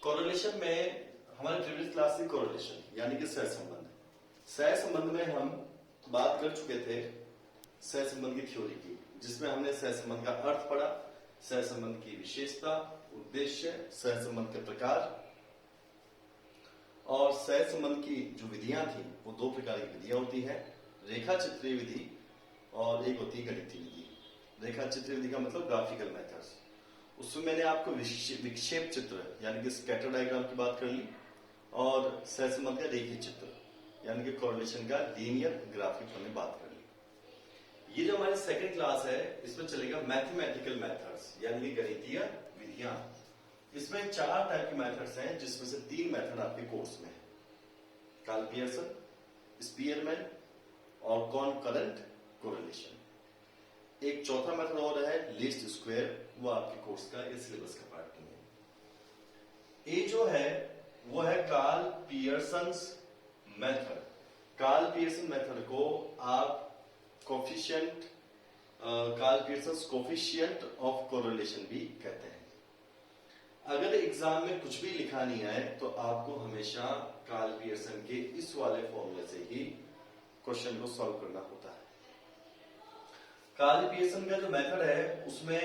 Correlation में हमारे previous class की कोरिलेशन यानी कि सहसंबंध में हम बात कर चुके थे सहसंबंध की थ्योरी की, जिसमें हमने सहसंबंध का अर्थ पढ़ा, सहसंबंध की विशेषता, उद्देश्य, सहसंबंध के प्रकार और सहसंबंध की जो विधियां थी वो दो प्रकार की विधियां होती है, रेखा चित्रीय विधि और एक होती है गणितीय विधि। रेखा चित्रीय विधि का मतलब ग्राफिकल मेथड्स। उसमें मैंने आपको विक्षेप चित्र यानी कि स्कैटर डायग्राम की बात कर ली और सहसंबंध का रेखीय चित्र यानी कि कोरिलेशन का लीनियर ग्राफिक हमने बात कर ली। ये जो हमारी सेकंड क्लास है इसमें चलेगा मैथमेटिकल मेथड्स यानी कि गणितीय विधियां। इसमें 4 टाइप के मेथड्स हैं जिसमें से 3 मेथड आपके कोर्स में है, कार्ल पियर्सन, स्पीयरमैन और कॉनकरेंट कोरिलेशन। एक चौथा मेथड और है लीस्ट स्क्वायर, वो आपके कोर्स का या सिलेबस का पार्ट नहीं है। ये जो है वो है Karl Pearson's method. Karl Pearson method को आप coefficient Karl Pearson's coefficient of correlation भी कहते हैं। अगर एग्जाम में कुछ भी लिखा नहीं आए तो आपको हमेशा कार्ल पियर्सन के इस वाले फॉर्मूले से ही क्वेश्चन को सॉल्व करना होता है। कार्ल पियर्सन का जो मेथड है उसमें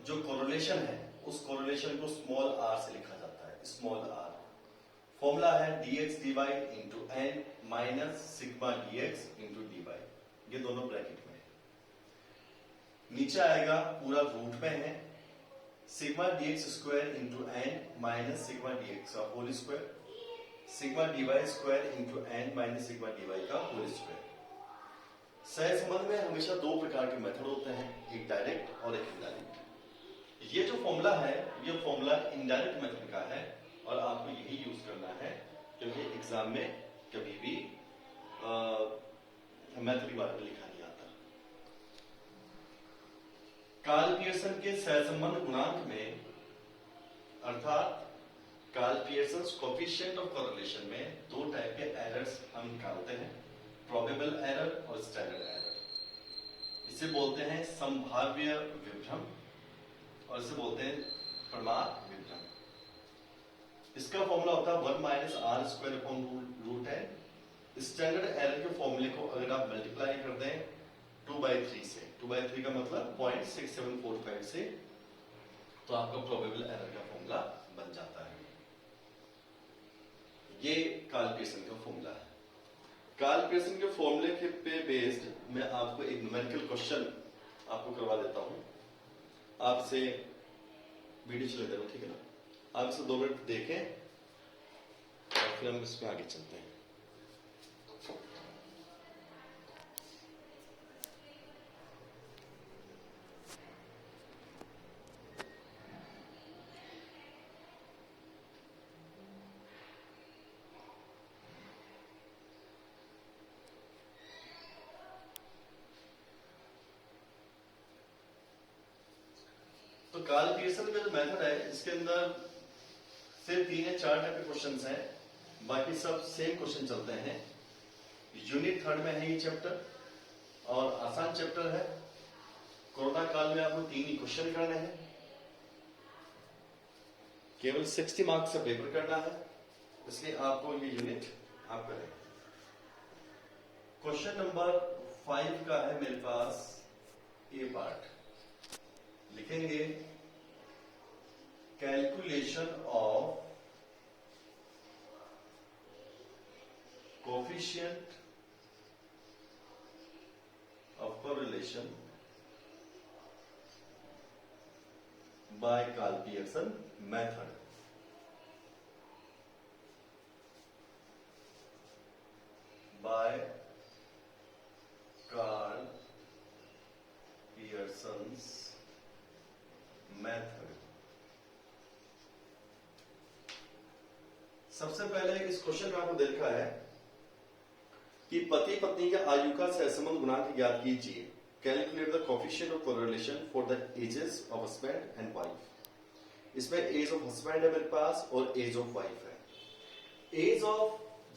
जो कोरिलेशन है उस कोरिलेशन को स्मॉल r से लिखा जाता है, स्मॉल r। फॉर्मूला है dx dy into n minus sigma dx into dy, ये दोनों ब्रैकेट में है। नीचे आएगा पूरा रूट में है sigma dx square into n minus sigma dx का whole square, sigma dy square into n minus sigma dy का होल स्क्वायर। सहसंबंध में हमेशा 2 प्रकार के मेथड होते हैं, एक डायरेक्ट और एक इनडायरेक्ट। ये जो फॉर्मूला है ये फॉर्मूला इनडायरेक्ट मेथड का है और आपको यही यूज करना है क्योंकि एग्जाम में कभी भी मेथड के बारे में लिखा नहीं आता। कार्ल पियर्सन के सहसंबंध गुणांक में अर्थात Karl Pearson's coefficient of correlation में 2 टाइप के एरर्स हम निकालते हैं, प्रोबेबल एरर और स्टैंडर्ड एरर। इसे बोलते हैं संभाव्य विभ्रम और इसे बोलते हैं प्रमाद विभ्रम। इसका फॉर्मूला होता है 1 minus r square upon root n। Standard error के फॉर्मूले को अगर आप मल्टीप्लाई कर दें 2/3 से, 2/3 का मतलब 0.6745 से, तो आपका प्रोबेबल एरर का फॉर्मूला बन जाता है। ये कार्ल पियर्सन का फॉर्मूला है। कार्ल पियर्सन के फॉर्मूले के पे बेस्ड मैं आपको एक न्यूमेरिकल क्वेश्चन आपको करवा देता हूं। आपसे वीडियो चले जाओ, ठीक है ना? आप इसे 2 मिनट देखें और फिर हम इसमें आगे चलते हैं। तो कार्ल पियर्सन का जो मेथड है इसके अंदर से 3 या 4 टाइप के क्वेश्चंस हैं, बाकी सब सेम क्वेश्चन चलते हैं। यूनिट 3 में है ये चैप्टर और आसान चैप्टर है। कोरोना काल में आपको 3 ही क्वेश्चन करने हैं, केवल 60 मार्क्स का पेपर करना है, इसलिए आपको ये यूनिट आप करें। क्वेश्चन नंबर 5 का है मेरे पास ए पार्ट। लिखेंगे calculation of coefficient of correlation by Karl Pearson method. By Karl Pearson's method. सबसे पहले इस क्वेश्चन में आपको देखा है कि पति पत्नी के आयु का सहसंबंध गुणांक ज्ञात कीजिए। Calculate the coefficient of correlation for the ages of husband and wife. इसमें एज ऑफ हस्बैंड है मेरे पास और एज ऑफ वाइफ है। एज ऑफ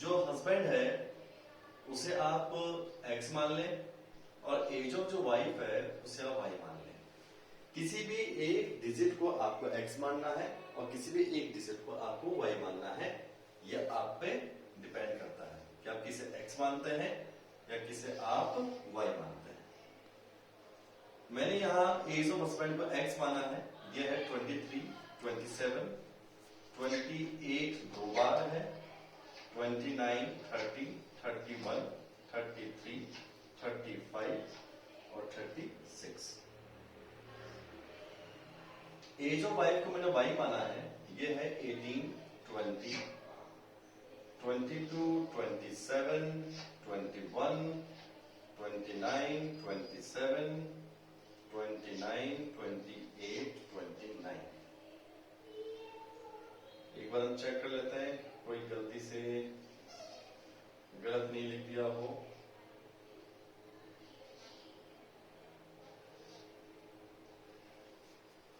जो हस्बैंड है उसे आप x मान लें और एज ऑफ जो वाइफ है उसे आप y मान लें। किसी भी एक डिजिट को आपको x मानना है और किसी भी एक डिजिट को आपको y मानना है। यह आप पे डिपेंड करता है कि आप किसे x मानते हैं या किसे आप y मानते हैं। मैंने यहाँ एज ऑफ हस्बैंड को x माना है। यह है 23, 27, 28 दो बार है, 29, 30, 31, 33, 35 और 36। एज ऑफ वाइफ को मैंने वाई माना है। ये है 18, 20, 22, 27, 21, 29, 27, 29, 28, 29। एक बार हम चेक कर लेते हैं कोई गलती से गलत नहीं लिख दिया हो।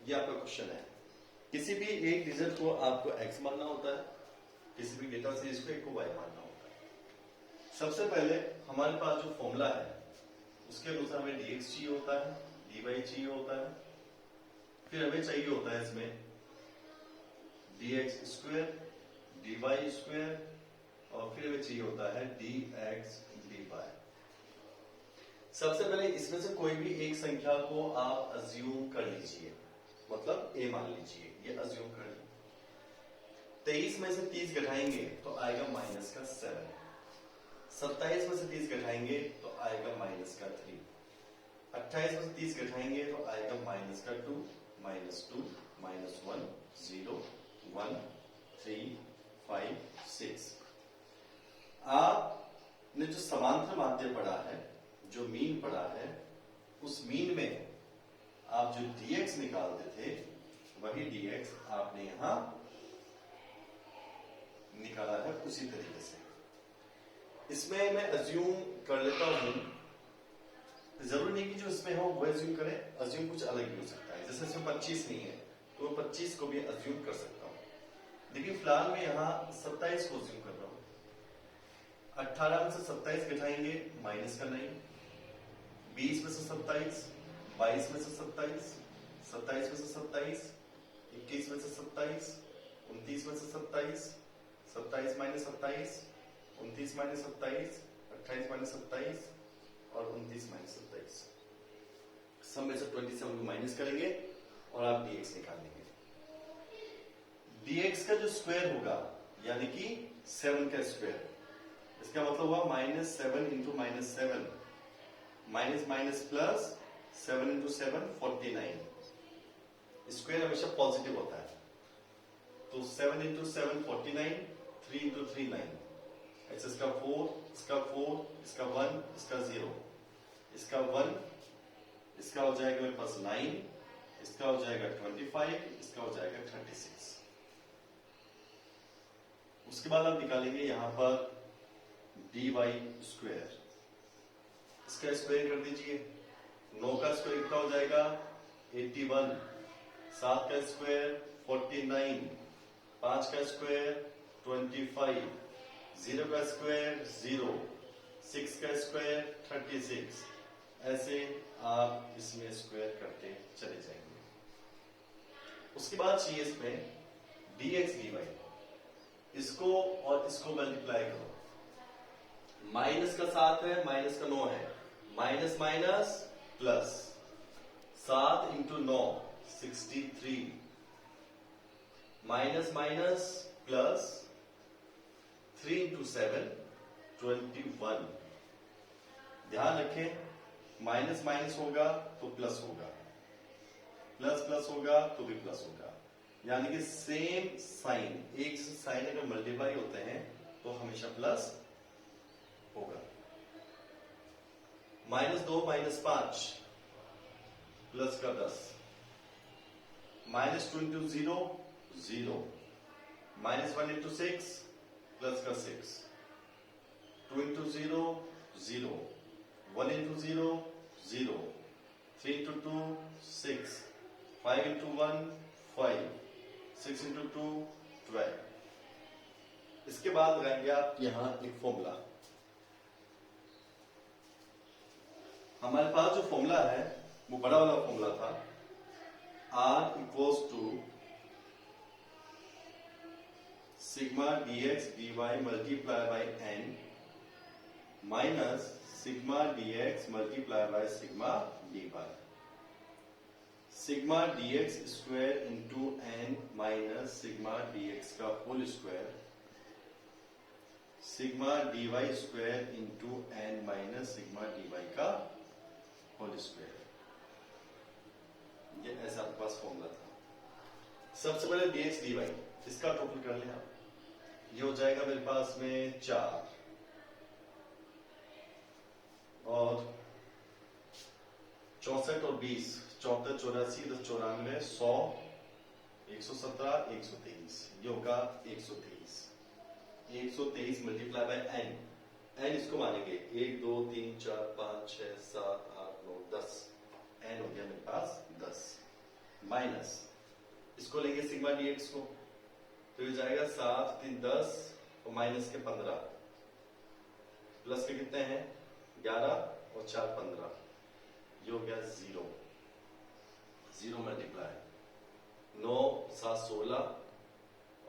ये आपका क्वेश्चन है। किसी भी एक डिजिट को आपको x मानना होता है, किसी भी डेटा सीरीज को एक को y मानना होता है। सबसे पहले हमारे पास जो फॉर्मूला है उसके अनुसार हमें dx चाहिए होता है, dy चाहिए होता है, फिर हमें चाहिए होता है इसमें dx स्क्वायर, dy स्क्वायर और फिर हमें चाहिए होता है dx dy। सबसे पहले इसमें से कोई भी एक संख्या को आप अज्यूम कर लीजिए, मतलब a मान लीजिए, ये अज्यूम कर लीजिए। 23 में से 30 घटाएंगे तो आएगा माइनस का 7, 27 में से 30 घटाएंगे तो आएगा माइनस का 3, 28 में से 30 घटाएंगे तो आएगा माइनस का 2, माइनस 2, माइनस 1, 0, 1, 3, 5, 6। आपने जो समांतर माध्य पढ़ा है, जो मीन पढ़ा है, उस मीन में आप जो dx निकालते थे वही dx आपने यहां निकाला है उसी तरीके से। इसमें मैं अज्यूम कर लेता हूं, जरूरी नहीं कि जो इसमें हो वो अज्यूम करें, अज्यूम कुछ अलग भी हो सकता है। जैसे इसमें 25 नहीं है तो मैं 25 को भी अज्यूम कर सकता हूं, लेकिन फिलहाल मैं यहां 27 को अज्यूम कर रहा हूं। 18 में से 27 घटाएंगे माइनस का 9, 20 में से 27, 22 में से 27, 27 में से 27, 21 में से 27, 29 में से 27, 27 माइनस 27, 29 माइनस 27, 28 माइनस 27 और 29 माइनस 27। सब में से 27 को माइनस करेंगे और आप dx निकाल लेंगे। dx का जो स्क्वायर होगा यानी कि 7 का स्क्वायर, इसका मतलब हुआ -7 into -7, minus minus plus 7 into 7 49। Square हमेशा पॉजिटिव होता है, तो 7 इंटू 7 49, 3 इंटू 3 9, ऐसे इसका 4, इसका 4, इसका 1, इसका 0, इसका 1, इसका हो जाएगा मेरे पास 9, इसका हो जाएगा 25, इसका हो जाएगा 36। उसके बाद आप निकालेंगे यहां पर dy स्क्वायर, इसका स्क्वायर कर दीजिए। 9 का स्क्वायर कितना हो जाएगा 81, 7 का स्क्वायर 49, 5 का स्क्वायर 25, 0 का स्क्वायर 0, 6 का स्क्वायर 36। ऐसे आप इसमें स्क्वायर करते चले जाएंगे। उसके बाद चाहिए इसमें dx dy, इसको और इसको मल्टीप्लाई करो। माइनस का 7 है, माइनस का 9 है, minus minus plus 7 into 9 63, minus minus plus 3 into 7 21। ध्यान रखें माइनस माइनस होगा तो प्लस होगा, प्लस प्लस होगा तो भी प्लस होगा, यानी कि सेम साइन, एक जैसे साइन अगर मल्टीप्लाई होते हैं तो हमेशा प्लस होगा। -2 -5 प्लस का 10, -2 इंटू 0 0, -1 इंटू 6 प्लस का 6, 2 into 0 0, 1 into 0 0, 3 into 2 6, 5 into 1 5, 6 into 2 12। इसके बाद लगाएंगे आप यहां एक फॉर्मूला। हमारे पास जो फॉर्मूला है वो बड़ा वाला फॉर्मूला था, R equals to sigma dx dy multiply by n minus sigma dx multiply by sigma dy. Sigma dx square into n minus sigma dx का whole square, sigma dy square into n minus sigma dy का whole square. ये ऐसा आपके पास formula था। सबसे पहले dx dy इसका total कर लें आप, ये हो जाएगा मेरे पास में 4 और 64 और 20, 74 84 10 94 100 117 123, ये होगा 123। 123 मल्टीप्लाई बाय n, n इसको मानेंगे 1 2 3 4 5 6 7 8 9 10, n हो गया मेरे पास 10 माइनस इसको लेंगे सिग्मा dx को, तो ये जाएगा 7 3 10 और माइनस के 15, प्लस के कितने हैं 11 और 4 15, ये हो गया 0 0 मल्टीप्लाई 9 7 16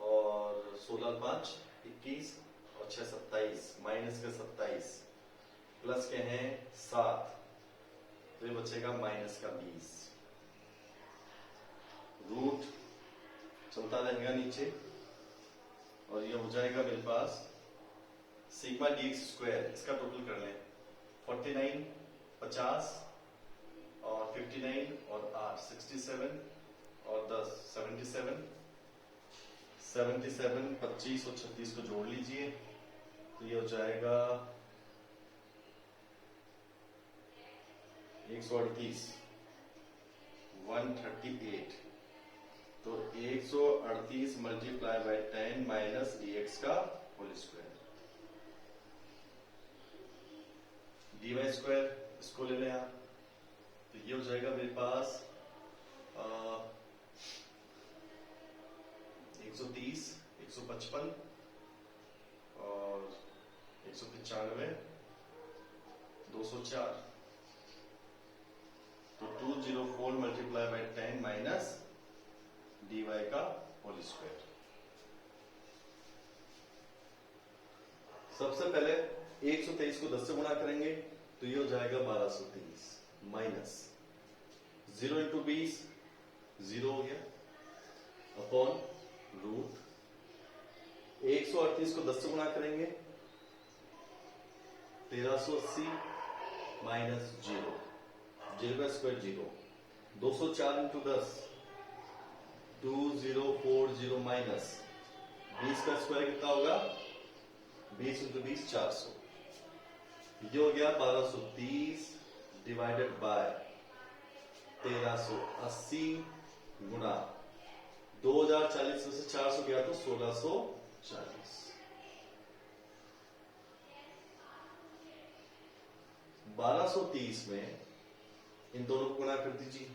और 16 5 21 और 6 27, माइनस के 27 प्लस के हैं 7, तो ये बचेगा माइनस का 20, रूट चलता रहेगा नीचे और ये हो जाएगा मेरे पास सिग्मा dx स्क्वायर, इसका टोटल कर लें 49 50 और 59 और 8 67 और 10 77 77 25 और 36 को जोड़ लीजिए, तो ये हो जाएगा 138 138, तो 138 मल्टीप्लाई बाय 10 माइनस dx का होल स्क्वायर, dy स्क्वायर इसको ले लें आप, तो ये हो जाएगा मेरे पास 130 155 और 195 204, तो 204 मल्टीप्लाई बाय 10 माइनस dy का होल स्क्वायर। सबसे पहले 123 को 10 से गुणा करेंगे, तो ये हो जाएगा 1230 माइनस 0 इंटू 20 0 हो गया अपॉन रूट 138 को 10 से गुणा करेंगे 1380 माइनस 0 0 का स्क्वायर 0, 204 इंटू 10 2040 माइनस 20 का स्क्वायर कितना होगा 20 इंटू 20 400, ये हो गया 1230 डिवाइडेड बाय 1380 गुणा 2040 में से 400 गया तो 1640, 1230 में इन दोनों को गुणा कर दीजिए,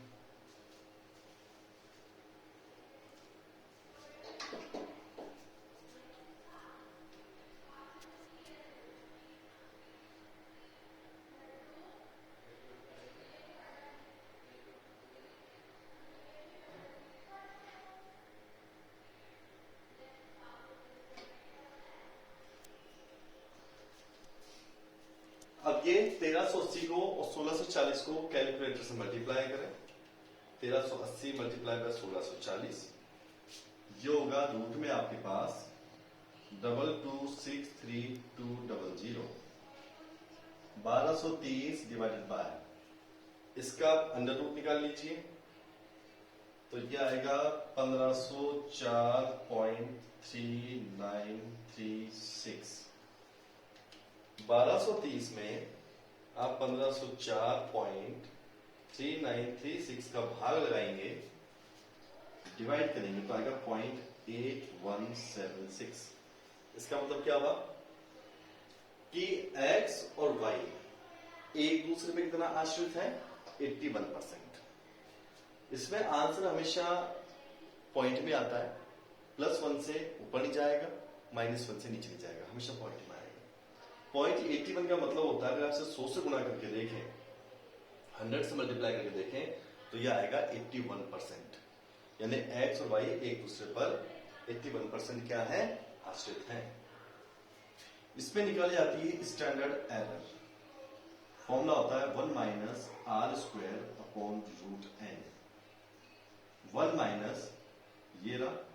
अब ये 1380 को और 1640 को कैलकुलेटर से मल्टीप्लाई करें, 1380 मल्टीप्लाई बाय 1640, ये होगा रूट में आपके पास 2263,200, 1230 डिवाइडेड बाय इसका अंडर रूट निकाल लीजिए, तो ये आएगा 1504.3936। 1230 में आप 1504.3936 का भाग लगाएंगे, डिवाइड करेंगे तो आएगा 0.8176। इसका मतलब क्या हुआ कि x और y एक दूसरे पे कितना आश्रित है 81%। इसमें आंसर हमेशा पॉइंट में आता है, +1 से ऊपर नहीं जाएगा, -1 से नीचे नहीं जाएगा, हमेशा पॉइंट में आएगा। 0.81 का मतलब होता है अगर आपसे 100 से गुणा करके देखें, 100 से मल्टीप्लाई करके देखें तो यह आएगा 81%। यानी एक्स और वाई एक दूसरे पर 81% क्या है, आश्रित हैं। इसमें निकाली जाती है स्टैंडर्ड एरर। फॉर्मूला होता है 1 minus r square upon root n. 1 minus ये रहा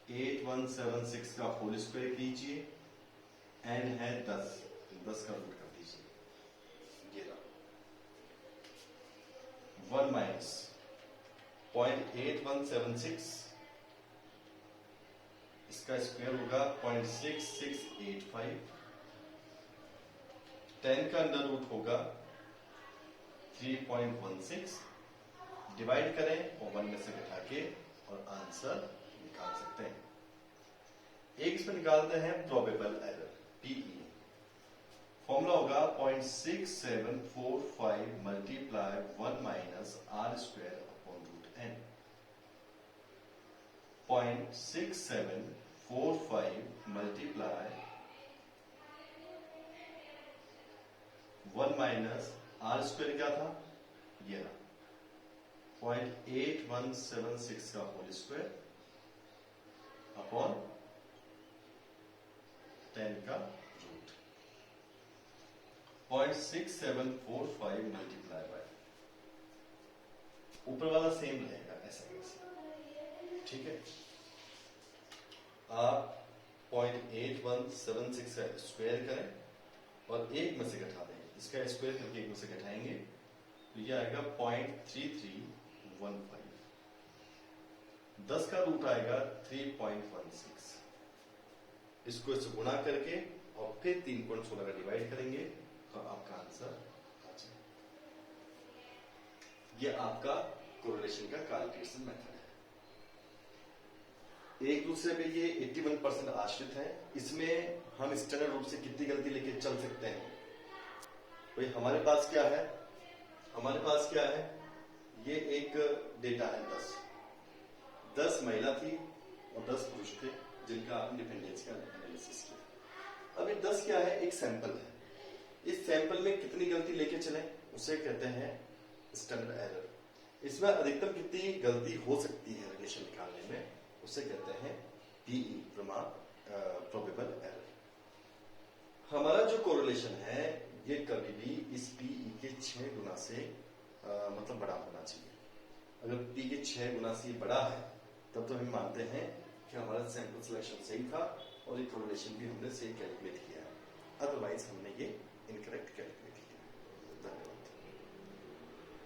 8176 का होल स्क्वायर कीजिए, एन है 10, 10 का रूट कर दीजिए। ये रहा 1 माइनस 0.8176, इसका स्क्वायर होगा 0.6685, 10 का अंडर रूट होगा 3.16, डिवाइड करें और 1 में से घटा के और आंसर निकाल सकते हैं। एक इसमें निकालते हैं प्रोबेबल एरर पीई। फॉर्मूला होगा 0.6745 multiply 1 minus r square upon root n. 0.6745 multiply 1 minus r square क्या था, ये रहा 0.8176 का होल स्क्वायर अपॉन 10 का रूट। 0.6745 मल्टीप्लाई बाय, ऊपर वाला सेम रहेगा ऐसा कैसे, ठीक है। आप 0.8176 का स्क्वायर करें और एक में से घटा देंगे, इसका स्क्वायर करके एक में से घटाएंगे तो ये आएगा 0.3315। 10 का रूट आएगा 3.16, इसको इससे गुणा करके और फिर 3.16 का डिवाइड करेंगे तो आपका आंसर आ जाए। ये आपका कोरिलेशन का कैलकुलेशन मेथड है। एक दूसरे पे ये 81% आश्रित है। इसमें हम स्टैंडर्ड रूप से कितनी गलती लेके चल सकते हैं? भाई हमारे पास क्या है, हमारे पास क्या है, ये एक डेटा है 10 महिला थी और 10 पुरुष थे जिनका आपने डिपेंडेंस का एनालिसिस किया। अब ये 10 क्या है, एक सैंपल है। इस सैंपल में कितनी गलती लेके चले उसे कहते हैं स्टैंडर्ड एरर। इसमें अधिकतम कितनी गलती हो सकती है रिलेशन निकालने में, उसे कहते हैं पीई, प्रोबेबल एरर। हमारा जो कोरिलेशन है ये कभी भी इस पीई के 6 गुना से मतलब बड़ा होना चाहिए। अगर पी के 6 गुना से बड़ा है तब तो हम मानते हैं कि हमारा सैंपल सिलेक्शन सही था और ये कोरिलेशन भी हमने सही कैलकुलेट किया है, अदरवाइज हमने ये इनकरेक्ट कैलकुलेट